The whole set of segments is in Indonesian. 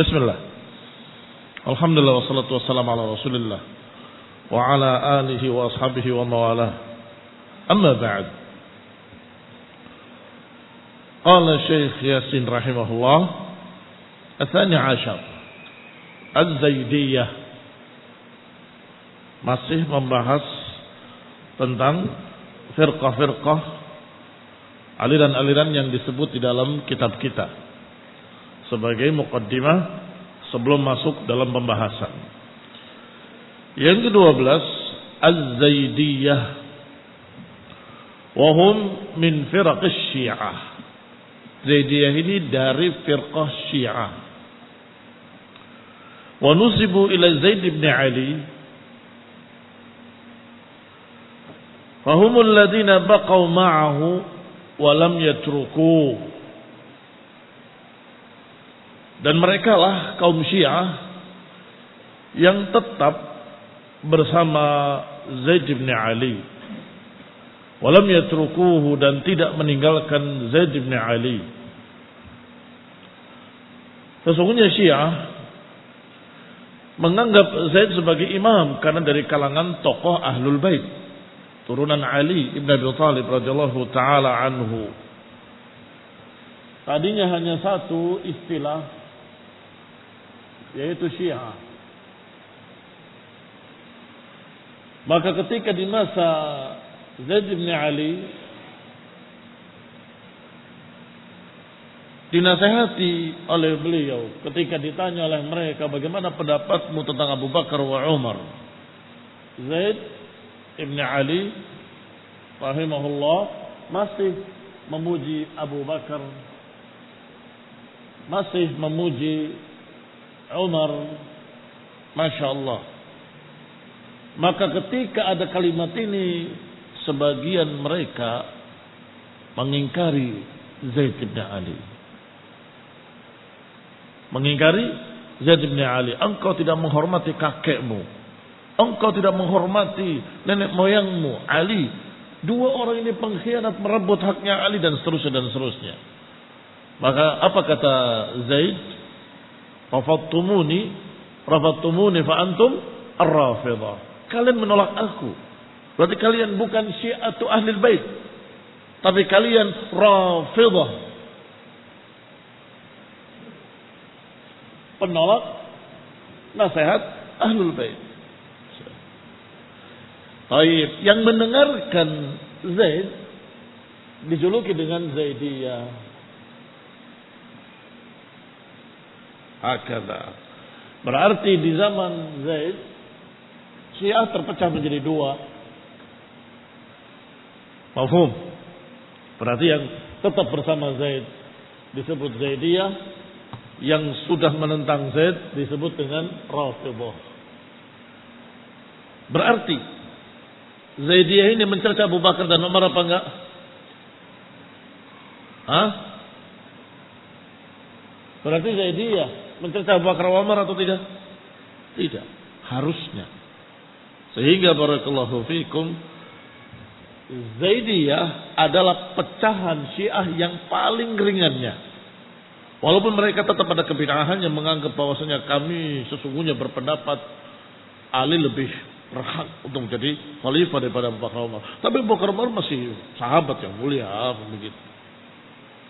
Bismillah. Alhamdulillah wassalatu wassalamu ala Rasulillah wa ala alihi wa ashabihi wa mawalah. Amma ba'd. Qala Syekh Yasin rahimahullah, Ats-Tsani 'Asyar, Az-Zaidiyah, masih membahas tentang firqah-firqah, aliran-aliran yang disebut di dalam kitab kita sebagai muqaddimah sebelum masuk dalam pembahasan. Yang ke-12, Az-Zaidiyah, wa hum min firaq Syiah. Zaidiyah ini dari firqah Syiah. Wa nusibu ila Zaid ibn Ali, fa humul ladzina baqaw ma'ahu wa lam yatrukuhu. Dan mereka lah kaum Syiah yang tetap bersama Zaid bin Ali, walam yatrukuhu, dan tidak meninggalkan Zaid bin Ali. Sesungguhnya Syiah menganggap Zaid sebagai imam karena dari kalangan tokoh Ahlul Bait, turunan Ali ibn Abi Thalib radhiyallahu taala anhu. Tadinya hanya satu istilah, yaitu Syiah. Maka ketika di masa Zaid bin Ali dinasehati oleh beliau, ketika ditanya oleh mereka, bagaimana pendapatmu tentang Abu Bakar wa Umar? Zaid bin Ali rahimahullah masih memuji Abu Bakar, masih memuji Umar, Masya Allah. Maka ketika ada kalimat ini, sebagian mereka mengingkari Zaid bin Ali. Mengingkari Zaid bin Ali. Engkau tidak menghormati kakekmu, engkau tidak menghormati nenek moyangmu Ali. Dua orang ini pengkhianat, merebut haknya Ali, dan seterusnya dan seterusnya. Maka apa kata Zaid? Rafattumuni fa antum ar-Rafidah. Kalian menolak aku, berarti kalian bukan Syi'atu Ahlul Bait, tapi kalian Rafidah, penolak nasihat Ahlul Bait. Baik, yang mendengarkan Zaid dijuluki dengan Zaidiyah. Hakada. Berarti di zaman Zaid, Syiah terpecah menjadi dua. Mafhum? Berarti yang tetap bersama Zaid disebut Zaidiyah, yang sudah menentang Zaid disebut dengan Rafidhah. Berarti Zaidiyah ini mencerca Abu Bakar dan Umar apa enggak? Berarti Zaidiyah mencerca Abu Bakar Umar atau tidak? Tidak, harusnya. Sehingga barakallahu fikum, Zaidiyah adalah pecahan Syiah yang paling ringannya. Walaupun mereka tetap pada kebid'ahan yang menganggap bahwasanya kami sesungguhnya berpendapat Ali lebih berhak untuk menjadi khalifah daripada Abu Bakar Umar. Tapi Abu Bakar Umar masih sahabat yang mulia, begitu.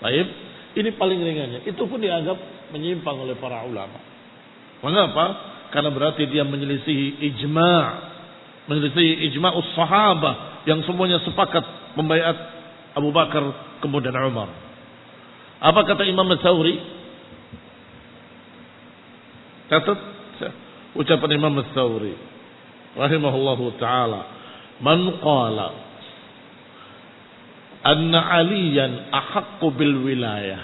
Baik. Ini paling ringannya. Itu pun dianggap menyimpang oleh para ulama. Mengapa? Karena berarti dia menyelisihi ijma'us sahabah yang semuanya sepakat membaiat Abu Bakar kemudian Umar. Apa kata Imam Ats-Tsauri? Catat ucapan Imam Ats-Tsauri rahimahullahu taala, man qala anna aliyan ahaqqu bil wilayah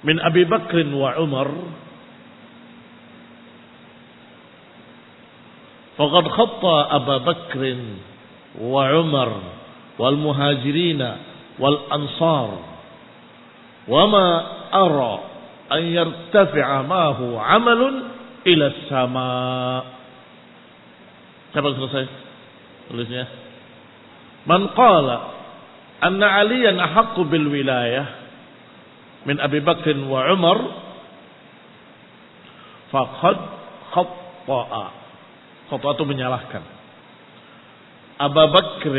min Abi Bakr wa Umar faqad khatta Abu Bakr wa Umar wal muhajirin wal ansar wa ma ara an yartafi'a ma hu amalun ila as-sama'. Sampai selesai tulisnya. Man qala anna aliyan ahaqqu bil wilayah min Abi Bakr wa Umar faqad khatta'a. Khata' itu menyalahkan. Abu Bakr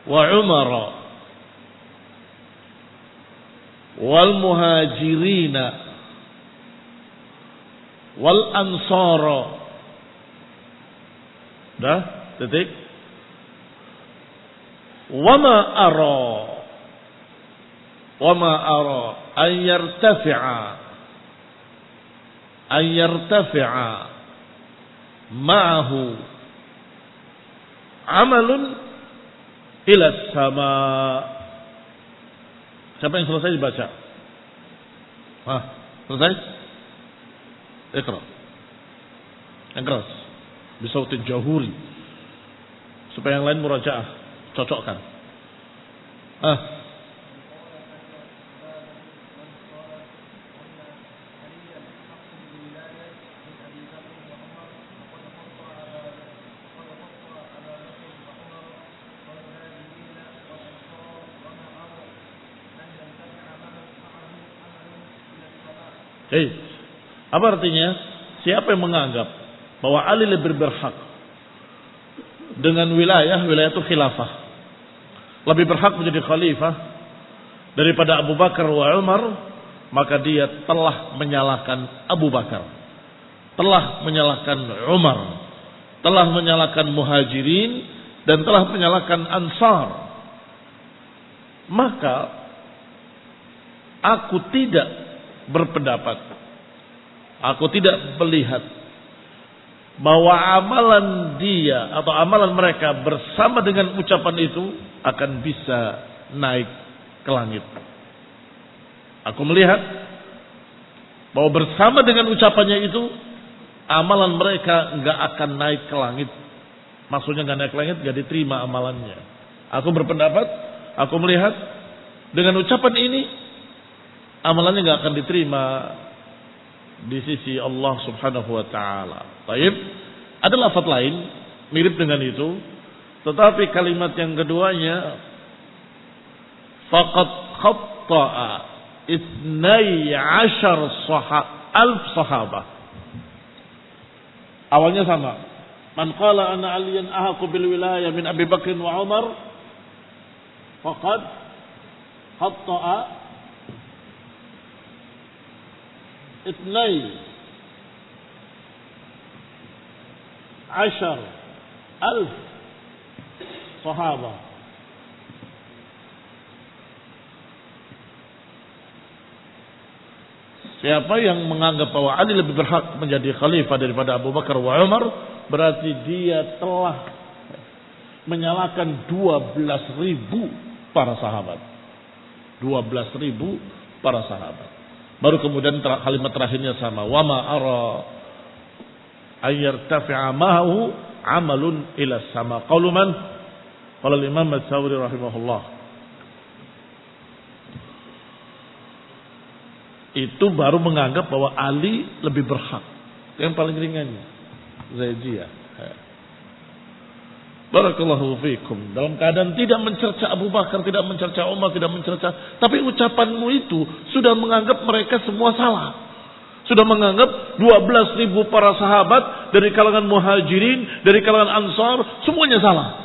wa Umar wal muhajirin wal ansar. Dah, titik. Wa ma ara an yartafi'a ma'ahu amalun ila sama. Siapa yang selesai dibaca? Selesai? Iqra. Yang keras. Bisautin jahuri. Supaya yang lain murajaah. Cocokkan. Apa artinya? Siapa yang menganggap bahwa Ali lebih berhak dengan wilayah itu khilafah, lebih berhak menjadi khalifah daripada Abu Bakar wa Umar, maka dia telah menyalahkan Abu Bakar, telah menyalahkan Umar, telah menyalahkan Muhajirin, dan telah menyalahkan Ansar. Maka aku tidak berpendapat, aku tidak melihat bahwa amalan dia atau amalan mereka bersama dengan ucapan itu akan bisa naik ke langit. Aku melihat bahwa bersama dengan ucapannya itu amalan mereka nggak akan naik ke langit. Maksudnya nggak naik ke langit, nggak diterima amalannya. Aku berpendapat, aku melihat dengan ucapan ini amalannya nggak akan diterima di sisi Allah Subhanahu wa taala. Baik, ada lafaz lain mirip dengan itu, tetapi kalimat yang keduanya faqad khatta'a 12,000 sahabah. Awalnya sama. Man qala anna aliyan ahaqu bil wilayah min Abi Bakr wa Umar faqad khatta'a 12,000 sahabah. Siapa yang menganggap bahwa Ali lebih berhak menjadi khalifah daripada Abu Bakar wa Umar, berarti dia telah menyalahkan 12,000 para sahabat. 12,000 para sahabat. Baru kemudian kalimat terakhirnya sama. Wa ma ara ayyartafi'a ma'ahu amalun ila sama. Qaulu man? Qala al-Imam As-Sawri rahimahullah. Itu baru menganggap bahwa Ali lebih berhak. Yang paling ringannya Zaidiyah. Barakallahu fiikum. Dalam keadaan tidak mencerca Abu Bakar, tidak mencerca Umar, tidak mencerca, tapi ucapanmu itu sudah menganggap mereka semua salah. Sudah menganggap 12,000 para sahabat dari kalangan Muhajirin, dari kalangan Ansar, semuanya salah.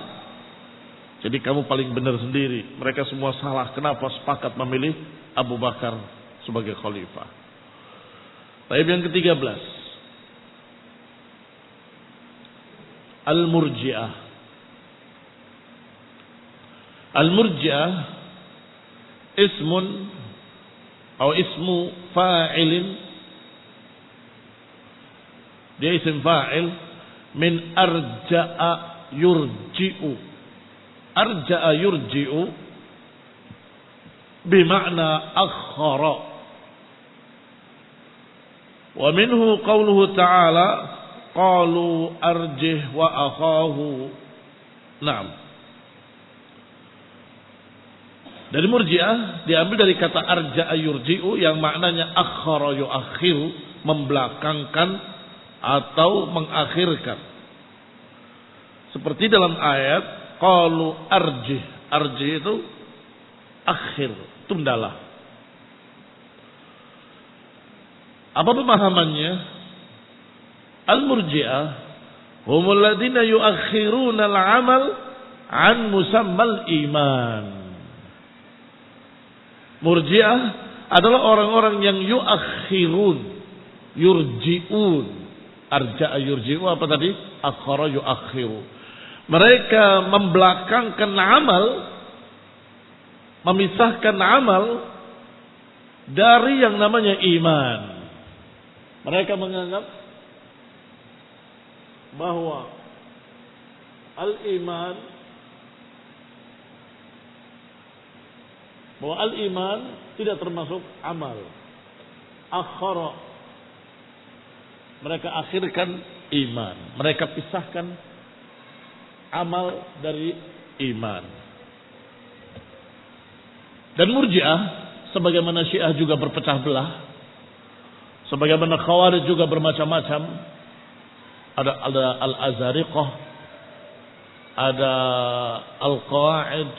Jadi kamu paling benar sendiri. Mereka semua salah. Kenapa sepakat memilih Abu Bakar sebagai khalifah? Baik, yang ke-13. Al-Murji'ah. Al-Murji'ah ismun atau ismu fa'ilin, dia isim fa'il min arja'a yurji'u. Arja'a yurji'u bima'na akhara. Wa minhu qawluhu ta'ala qalu arjih wa akhahu. Naam. Dari Murji'ah diambil dari kata arja'a yurji'u yang maknanya akhara yu'akhiru, membelakangkan atau mengakhirkan. Seperti dalam ayat qalu arjih. Arjih itu akhir, tundalah. Apa pemahamannya? Al-Murji'ah humul ladzina yuakhiruna al-amal an musammal iman. Murji'ah adalah orang-orang yang yuakhirun, yurji'un. Arja'a yurji'u apa tadi? Akhara yuakhiru. Mereka membelakangkan amal, memisahkan amal dari yang namanya iman. Mereka menganggap bahwa al-iman tidak termasuk amal. Akhara, mereka akhirkan iman. Mereka pisahkan amal dari iman. Dan Murji'ah sebagaimana Syiah juga berpecah belah, sebagaimana Khawarij juga bermacam-macam. Ada Al-Azariqah, ada Al-Qawaid,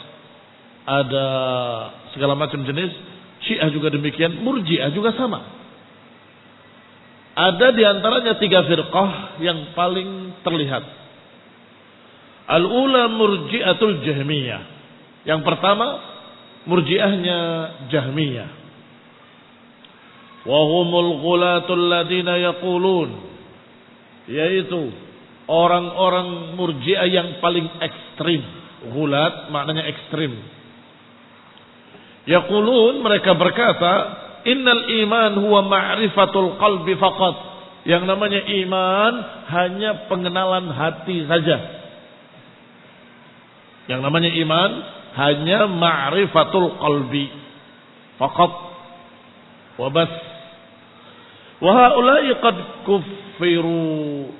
ada segala macam jenis. Syiah juga demikian, Murji'ah juga sama. Ada di antaranya 3 firqah yang paling terlihat. Al-ula Murji'atul Jahmiyah. Yang pertama Murji'ahnya Jahmiyah. Wa humul ghulatul ladzina yaqulun, yaitu orang-orang Murji'ah yang paling ekstrim. Ghulat maknanya ekstrim. Yaqulun, mereka berkata, innal iman huwa ma'rifatul qalbi faqat. Yang namanya iman hanya pengenalan hati saja. Yang namanya iman hanya ma'rifatul qalbi faqat wa bas. Wa haula'i qad kuffiru.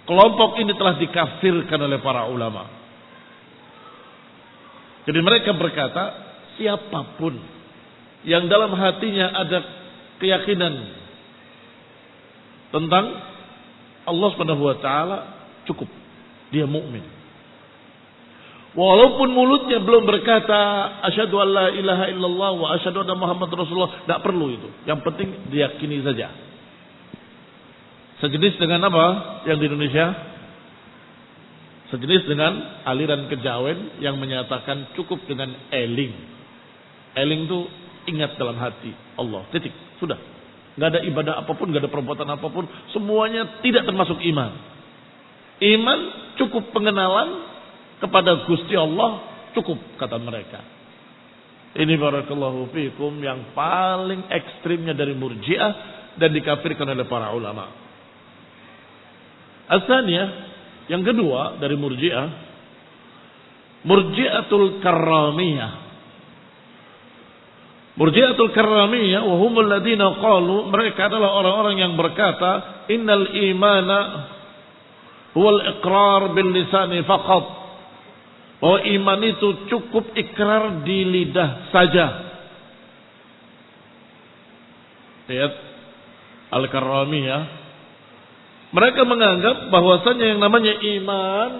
Kelompok ini telah dikafirkan oleh para ulama. Jadi mereka berkata, siapapun yang dalam hatinya ada keyakinan tentang Allah Subhanahu wa taala, cukup dia mukmin. Walaupun mulutnya belum berkata asyhadu an la ilaha illallah wa asyhadu anna Muhammad Rasulullah, tidak perlu itu. Yang penting diyakini saja. Sejenis dengan apa yang di Indonesia? Sejenis dengan aliran kejawen yang menyatakan cukup dengan eling. Eling itu ingat dalam hati Allah. Titik. Sudah. Nggak ada ibadah apapun, nggak ada perbuatan apapun, semuanya tidak termasuk iman. Iman cukup pengenalan kepada Gusti Allah, cukup kata mereka. Ini barakallahu fikum yang paling ekstrimnya dari Murji'ah dan dikafirkan oleh para ulama. Asalnya yang kedua dari Murji'ah, Murji'atul Karramiyah. Murji'atul Karramiyah wa humul ladzina qalu, mereka adalah orang-orang yang berkata innal imana huwal iqrar bil lisani faqat. Bahwa iman itu cukup ikrar di lidah saja. Lihat Al-Karramiyah. Mereka menganggap bahwasanya yang namanya iman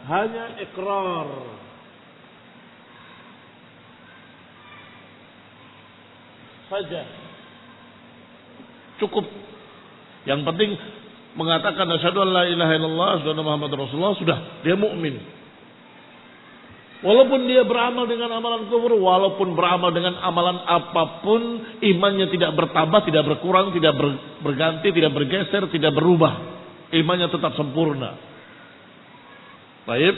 hanya ikrar. Saja. Cukup. Yang penting mengatakan asyhadu an la ilaha illallah, asyhadu anna Muhammad Rasulullah, sudah dia mukmin. Walaupun dia beramal dengan amalan kufur, walaupun beramal dengan amalan apapun, imannya tidak bertambah, tidak berkurang, tidak berganti, tidak bergeser, tidak berubah. Imannya tetap sempurna. Baik.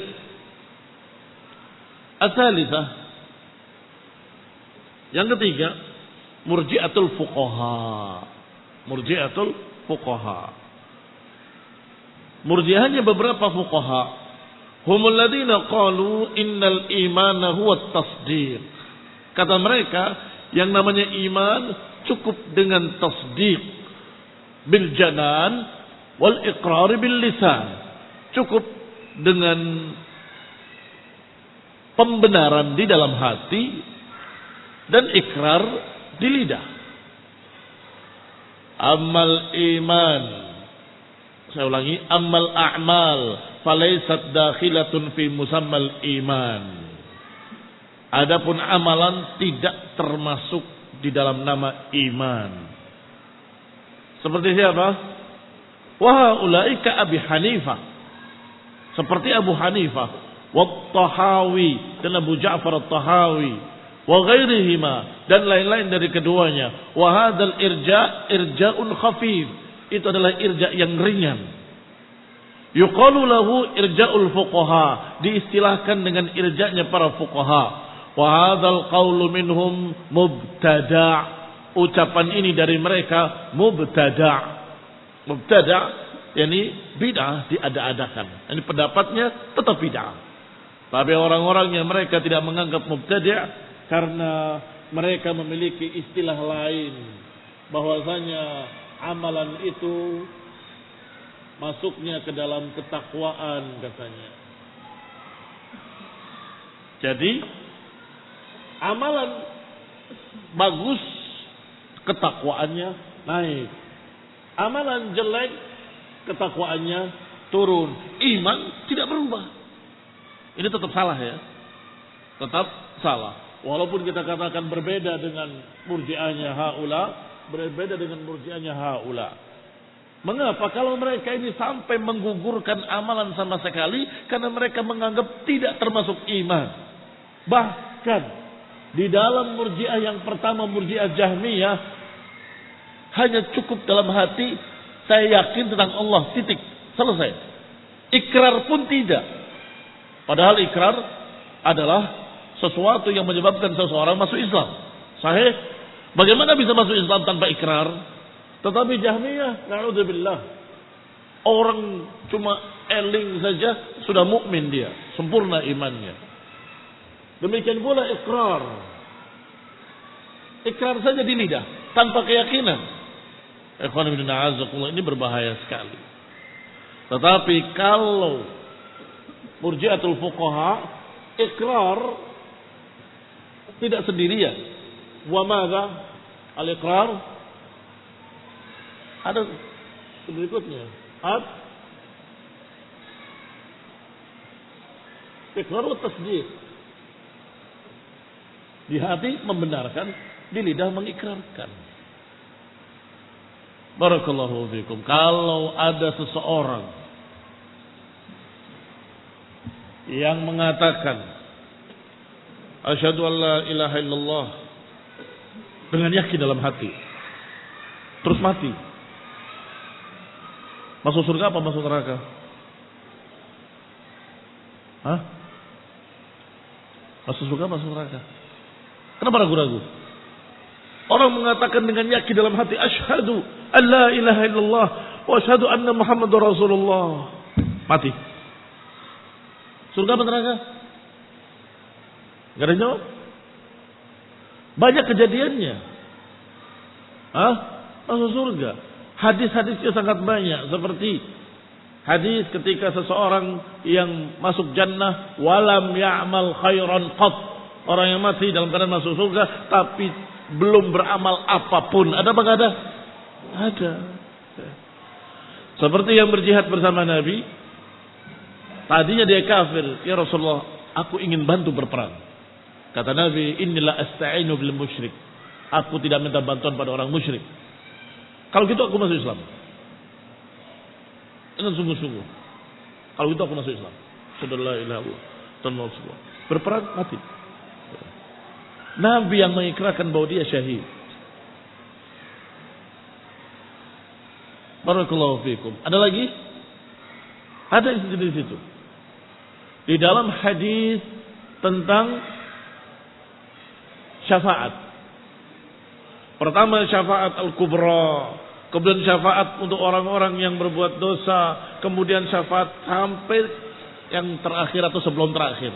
As-salisah. Yang ketiga, Murji'atul Fuqaha. Murji'atul Fuqaha. Murji'ahnya beberapa fuqaha. Humul ladzina qalu innal imana huwa tasdiq. Kata mereka, yang namanya iman cukup dengan tasdiq bil janan wal iqrar bil lisan. Cukup dengan pembenaran di dalam hati dan ikrar di lidah. Amal iman, saya ulangi, amal a'mal falaisat dakhilatun fi musammal iman. Adapun amalan tidak termasuk di dalam nama iman. Seperti siapa? Wa ulaika Abi Hanifah. Seperti Abu Hanifah, wa Tahawi dan Abu Ja'far At-Tahawi, wa ghairihima dan lain-lain dari keduanya. Wa hadzal irja'un khafif. Itu adalah irja' yang ringan. Yuqalu lahu irja'ul fuqaha, diistilahkan dengan irja'nya para fuqaha. Wa hadzal qawlu minhum mubtada', ucapan ini dari mereka mubtada'. Mubtada' yakni bid'ah, diada-adakan. Ini pendapatnya tetap bid'ah. Tapi orang-orang yang mereka tidak menganggap mubtada' karena mereka memiliki istilah lain, bahwasanya amalan itu masuknya ke dalam ketakwaan katanya. Jadi amalan bagus, ketakwaannya naik. Amalan jelek, ketakwaannya turun. Iman tidak berubah. Ini tetap salah ya. Tetap salah. Walaupun kita katakan berbeda dengan murji'ahnya haula, berbeda dengan murji'ahnya haula. Mengapa? Kalau mereka ini sampai menggugurkan amalan sama sekali, karena mereka menganggap tidak termasuk iman. Bahkan di dalam murji'ah yang pertama, murji'ah Jahmiyah, hanya cukup dalam hati saya yakin tentang Allah, titik, selesai. Ikrar pun tidak. Padahal ikrar adalah sesuatu yang menyebabkan seseorang masuk Islam. Sahih? Bagaimana bisa masuk Islam tanpa ikrar? Tetapi Jahmiyah, na'udzubillah, orang cuma eling saja sudah mukmin dia, sempurna imannya. Demikian pula ikrar. Ikrar saja di lidah tanpa keyakinan. Ikhwan fillah, a'azzakumullah, ini berbahaya sekali. Tetapi kalau murji'atul fuqaha, ikrar tidak sendirian. Wa madza? Al-iqrar ada berikutnya. Iqrar wa tasdiq. Di hati membenarkan, di lidah mengikrarkan. Barakallahu fikum. Kalau ada seseorang yang mengatakan asyhadu an la ilaha illallah dengan yakin dalam hati, terus mati, masuk surga apa masuk neraka? Hah? Masuk surga masuk neraka? Kenapa ragu-ragu? Orang mengatakan dengan yakin dalam hati, asyhadu an la ilaha illallah wa asyhadu anna Muhammadar Rasulullah. Mati. Surga apa neraka? Gak ada jawab. Banyak kejadiannya. Hah? Masuk surga. Hadis-hadisnya sangat banyak. Seperti hadis ketika seseorang yang masuk jannah walam ya'mal khairan qat. Orang yang mati dalam keadaan masuk surga tapi belum beramal apapun. Ada apa enggak ada? Ada. Seperti yang berjihad bersama Nabi. Tadinya dia kafir. Ya Rasulullah, aku ingin bantu berperang. Kata Nabi, inilah asta'inu bil musyrik. Aku tidak minta bantuan pada orang musyrik. Kalau gitu aku masuk Islam. Dengan sungguh-sungguh. Kalau gitu aku masuk Islam. Sallallahu alaihi wasallam. Berperang mati. Nabi yang mengikrarkan bahwa dia syahid. Barakallahu fikum. Ada lagi? Ada di situ. Di dalam hadis tentang syafaat. Pertama syafaat al-kubra, kemudian syafaat untuk orang-orang yang berbuat dosa, kemudian syafaat sampai yang terakhir atau sebelum terakhir.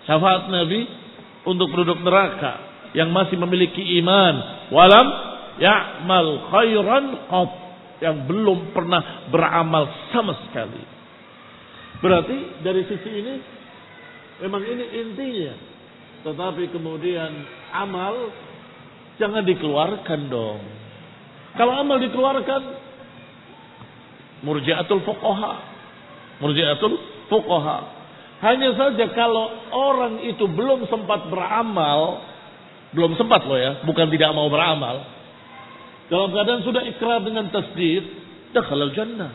Syafaat Nabi untuk penduduk neraka yang masih memiliki iman, walam ya'mal khairan qat, yang belum pernah beramal sama sekali. Berarti dari sisi ini memang ini intinya. Tetapi kemudian amal jangan dikeluarkan dong. Kalau amal dikeluarkan, murji'atul fuqaha. Murji'atul fuqaha. Hanya saja kalau orang itu belum sempat beramal, belum sempat loh ya, bukan tidak mau beramal. dalam keadaan sudah ikrar dengan tasdid, dakhalal jannah.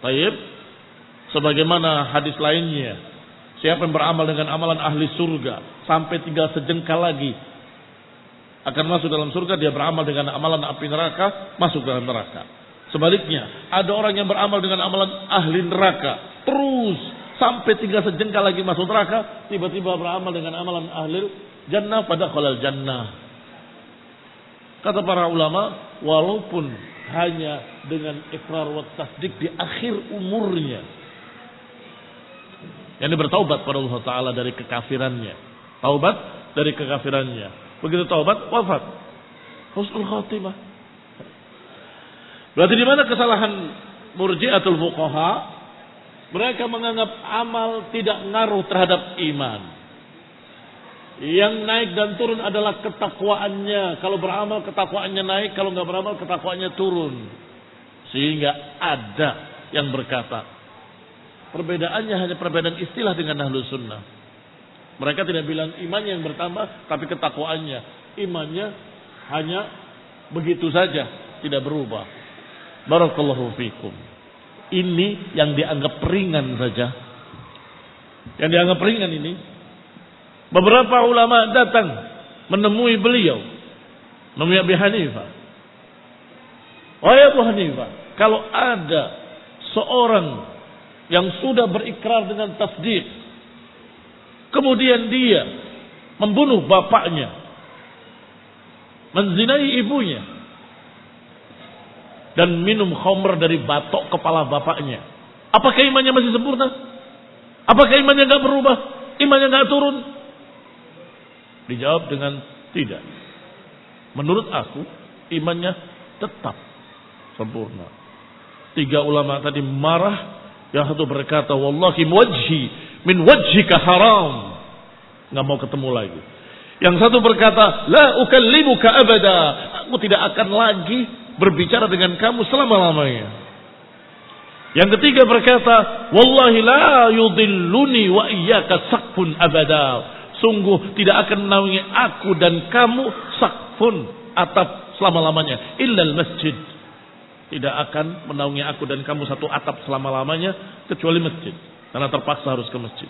Baik, sebagaimana hadis lainnya, siapa yang beramal dengan amalan ahli surga sampai tinggal sejengkal lagi akan masuk dalam surga, dia beramal dengan amalan api neraka, masuk dalam neraka. Sebaliknya, ada orang yang beramal dengan amalan ahli neraka, terus sampai tinggal sejengkal lagi masuk neraka, tiba-tiba beramal dengan amalan ahli jannah, pada khalal jannah. Kata para ulama, walaupun hanya dengan ikrar wa tasdik di akhir umurnya, yang bertaubat pada Allah Ta'ala dari kekafirannya, taubat dari kekafirannya, begitu taubat, wafat, husnul khatimah. Berarti di mana kesalahan murji'atul fuqaha? Mereka menganggap amal tidak ngaruh terhadap iman. Yang naik dan turun adalah ketakwaannya. Kalau beramal ketakwaannya naik, kalau nggak beramal ketakwaannya turun. Sehingga ada yang berkata, perbedaannya hanya perbedaan istilah dengan ahlus sunnah. Mereka tidak bilang imannya yang bertambah, tapi ketakwaannya, imannya hanya begitu saja, tidak berubah. Barakallahu fikum. Ini yang dianggap ringan saja. Yang dianggap ringan ini, beberapa ulama datang menemui beliau, menemui Abu Hanifah. Wahai Abu Hanifah, kalau ada seorang yang sudah berikrar dengan tasdik, kemudian dia membunuh bapaknya, menzinai ibunya, dan minum khamr dari batok kepala bapaknya, apakah imannya masih sempurna? Apakah imannya nggak berubah? Imannya nggak turun? Dijawab dengan tidak. Menurut aku, imannya tetap sempurna. 3 ulama tadi marah. Yang satu berkata, wallahi wajhi min wajhika haram. Nggak mau ketemu lagi. Yang satu berkata, la ukallimuka abada. Aku tidak akan lagi berbicara dengan kamu selama-lamanya. Yang ketiga berkata, wallahi la yudilluni wa iyyaka saqfun abada. Sungguh tidak akan menaungi aku dan kamu saqfun, atap selama-lamanya, illal masjid. Tidak akan menaungi aku dan kamu satu atap selama-lamanya kecuali masjid. Karena terpaksa harus ke masjid.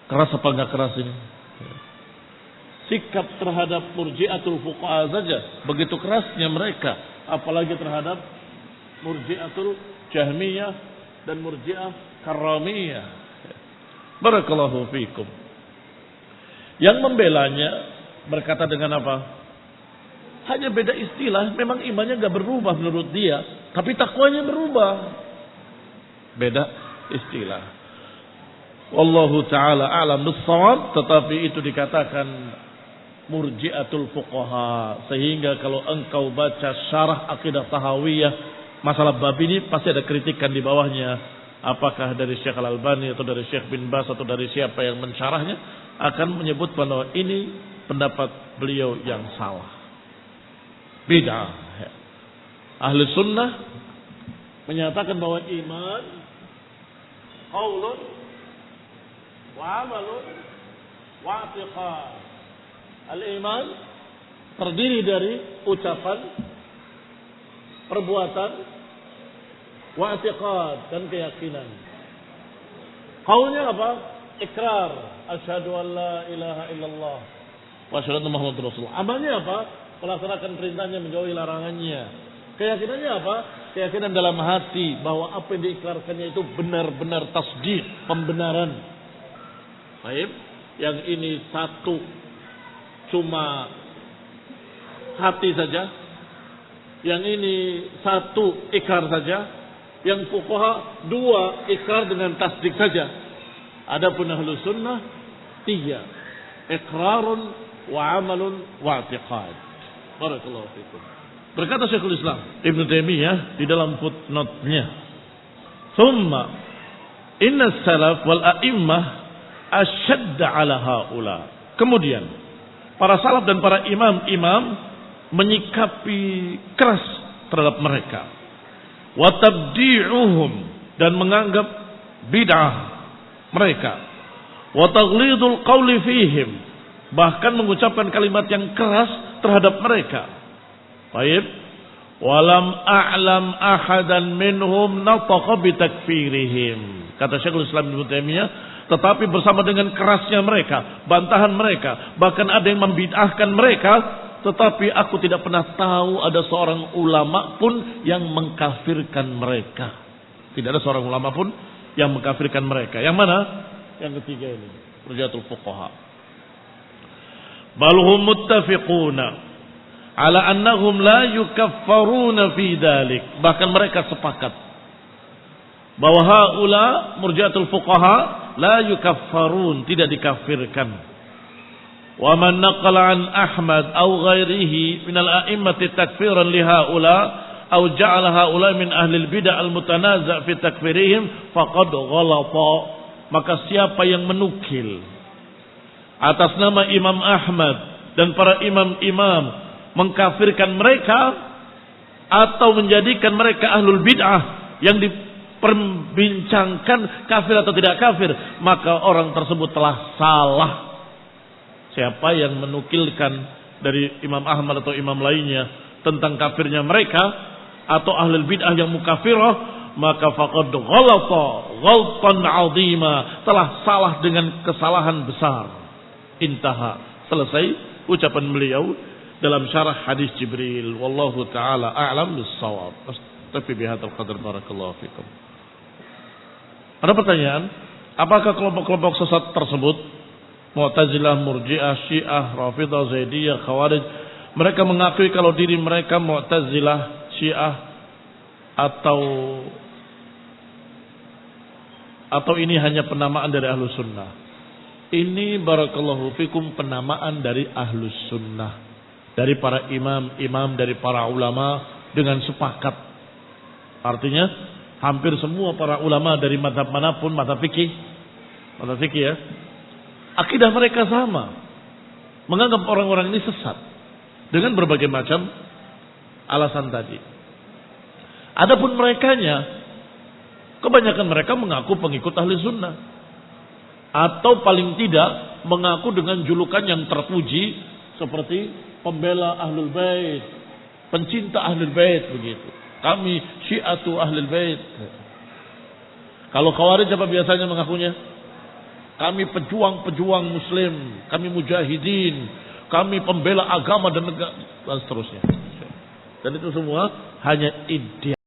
Keras apa enggak keras ini? Sikap terhadap murji'atul fuqaha saja begitu kerasnya mereka, apalagi terhadap murji'atul jahmiyah dan murji'ah karramiyah. Barakallahu fikum. Yang membelanya berkata dengan apa? Hanya beda istilah, memang imannya enggak berubah menurut dia, tapi takwanya berubah. Beda istilah. Wallahu ta'ala a'lam bis-shawab, tetapi itu dikatakan murji'atul fuqaha. Sehingga kalau engkau baca syarah akidah tahawiyah masalah bab ini pasti ada kritikan di bawahnya. Apakah dari Syekh Al-Albani atau dari Syekh bin Bas atau dari siapa yang mensyarahnya akan menyebut bahwa ini pendapat beliau yang salah. Bid'ah. Ahli sunnah menyatakan bahwa iman qaulun wa amalun wa i'tiqad. Al-iman terdiri dari ucapan, perbuatan, wa i'tiqad, dan keyakinan. Qaulnya apa? Ikrar, asyhadu an la ilaha illallah wa asyhadu anna Muhammadar Rasulullah. Amalnya apa? Melaksanakan perintahnya, menjauhi larangannya. Keyakinannya apa? Keyakinan dalam hati bahwa apa yang diikrarkannya itu benar-benar tasdid, pembenaran. Baik, yang ini satu cuma hati saja, yang ini satu ikrar saja, yang fuqaha 2 ikrar dengan tasdik saja. Adapun ahlus sunnah 3, ikrarun wa amalun wa i'tiqad. Barakallahu fikum. Berkata Syekhul Islam Ibn Taimiyah di dalam footnote-nya, "Tsumma inna salaf wal a'immah asyadda 'ala haula." Kemudian para salaf dan para imam-imam menyikapi keras terhadap mereka. Wa tabdi'uhum, dan menganggap bid'ah mereka. Wa taghlidul qawli fihim, bahkan mengucapkan kalimat yang keras terhadap mereka. Baik. Walam a'lam ahadan minhum nataqa bitakfirihim. Kata Syekhul Islam Ibnu Taimiyah, tetapi bersama dengan kerasnya mereka, bantahan mereka, bahkan ada yang membid'ahkan mereka, tetapi aku tidak pernah tahu ada seorang ulama pun yang mengkafirkan mereka. Tidak ada seorang ulama pun yang mengkafirkan mereka. Yang mana? Yang ketiga ini, Murji'atul Fuqaha. Bal hum muttafiquna ala annahum la yukaffaruna fi dzalik. Bahkan mereka sepakat bahwa haula Murji'atul Fuqaha la yukaffarun, tidak dikafirkan. Wa man naqala an Ahmad aw ghairihi min al-a'immati takfiran li haula aw ja'ala haula min ahli al-bid'ah al-mutanaza' fi takfirihim faqad ghalata. Maka siapa yang menukil atas nama Imam Ahmad dan para imam-imam mengkafirkan mereka atau menjadikan mereka ahlul bid'ah yang diperbincangkan kafir atau tidak kafir, maka orang tersebut telah salah. Siapa yang menukilkan dari Imam Ahmad atau imam lainnya tentang kafirnya mereka atau ahlul bid'ah yang mukafirah, maka faqad ghalata ghaltan 'azima, telah salah dengan kesalahan besar. Intaha. Selesai ucapan beliau dalam syarah hadis Jibril. Wallahu taala a'lam bis-shawab. Tapi bihadzal qadar barakallahu fikum. Ada pertanyaan, apakah kelompok-kelompok sesat tersebut, Mu'tazilah, Murji'ah, Syiah, Rafidhah, Zaidiyah, Khawarij, mereka mengakui kalau diri mereka Mu'tazilah, Syiah, atau ini hanya penamaan dari Ahlus Sunnah? Ini barakallahu fikum penamaan dari Ahlus Sunnah, dari para imam-imam, dari para ulama dengan sepakat. Artinya hampir semua para ulama dari mazhab manapun, mazhab fikih ya, akidah mereka sama, menganggap orang-orang ini sesat dengan berbagai macam alasan tadi. Adapun merekanya, kebanyakan mereka mengaku pengikut ahli sunnah, atau paling tidak mengaku dengan julukan yang terpuji seperti pembela ahlul bait, pencinta ahlul bait begitu. Kami syiatu ahlul bait. Kalau Khawarij apa biasanya mengakunya? Kami pejuang-pejuang muslim, kami mujahidin, kami pembela agama dan negara, dan seterusnya. Dan itu semua hanya ide.